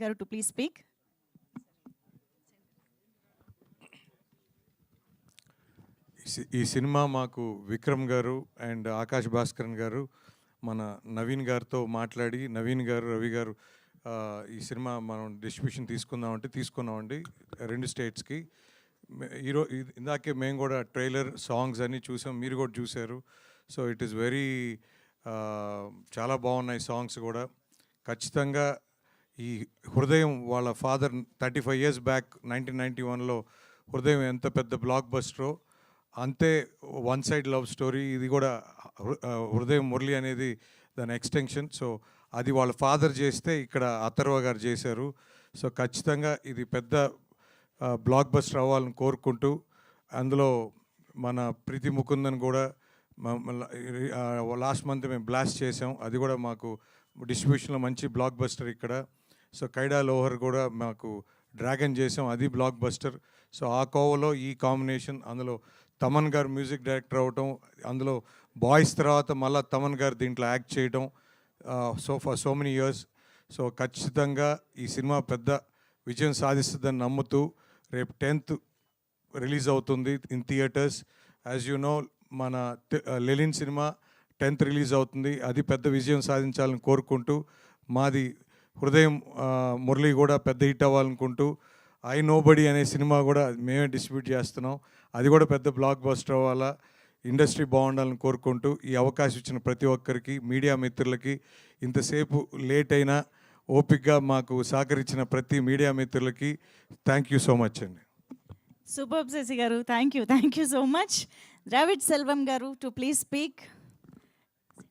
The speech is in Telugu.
గారు టు ప్లీజ్ స్పీక్. ఈ సినిమా మాకు విక్రమ్ గారు అండ్ ఆకాష్ భాస్కరన్ గారు మన నవీన్ గారితో మాట్లాడి, నవీన్ గారు, రవి గారు ఈ సినిమా మనం డిస్ట్రిబ్యూషన్ తీసుకున్నామండి 2 స్టేట్స్కి. ఇందాకే మేము కూడా ట్రైలర్, సాంగ్స్ అన్నీ చూసాం, మీరు కూడా చూశారు. సో ఇట్ ఈస్ వెరీ చాలా బాగున్నాయి సాంగ్స్ కూడా. ఖచ్చితంగా ఈ హృదయం వాళ్ళ ఫాదర్ 35 years బ్యాక్ 1991లో హృదయం ఎంత పెద్ద బ్లాక్ బస్టరో అంతే వన్ సైడ్ లవ్ స్టోరీ ఇది కూడా. హృదయం మురళి అనేది దాని ఎక్స్టెన్షన్. సో అది వాళ్ళ ఫాదర్ చేస్తే ఇక్కడ అథర్వ గారు చేశారు. సో ఖచ్చితంగా ఇది పెద్ద బ్లాక్ బస్టర్ అవ్వాలని కోరుకుంటూ, అందులో మన ప్రీతి ముకుందన్ కూడా లాస్ట్ మంత్ మేము బ్లాస్ట్ చేసాం, అది కూడా మాకు డిస్ట్రిబ్యూషన్లో మంచి బ్లాక్ బస్టర్ ఇక్కడ. సో కైడా లోహర్ కూడా మాకు డ్రాగన్ చేసాం, అది బ్లాక్ బస్టర్. సో ఆ కోవలో ఈ కాంబినేషన్, అందులో తమన్ గారు మ్యూజిక్ డైరెక్టర్ అవ్వటం, అందులో బాయ్స్ తర్వాత మళ్ళీ తమన్ గారు దీంట్లో యాక్ట్ చేయడం, for so many years. So ఖచ్చితంగా ఈ సినిమా పెద్ద విజయం సాధిస్తుందని నమ్ముతూ రేపు 10th రిలీజ్ అవుతుంది in theatres. As you know మన లెలిన్ సినిమా 10th రిలీజ్ అవుతుంది, అది పెద్ద విజయం సాధించాలని కోరుకుంటూ, మాది హృదయం మురళి కూడా పెద్ద హిట్ అవ్వాలనుకుంటూ, ఐ నోబడి అనే సినిమా కూడా మేమే డిస్ట్రిబ్యూట్ చేస్తున్నాం, అది కూడా పెద్ద బ్లాక్ బస్టర్ అవ్వాలా, ఇండస్ట్రీ బాగుండాలని కోరుకుంటూ ఈ అవకాశం ఇచ్చిన ప్రతి ఒక్కరికి, మీడియా మిత్రులకి, ఇంతసేపు లేట్ అయినా ఓపిక్గా మాకు సహకరించిన ప్రతి మీడియా మిత్రులకి థ్యాంక్ యూ సో మచ్ అండి. సూపర్ శశి గారు, thank you so much. Dravid Selvam గారు టు ప్లీజ్ స్పీక్.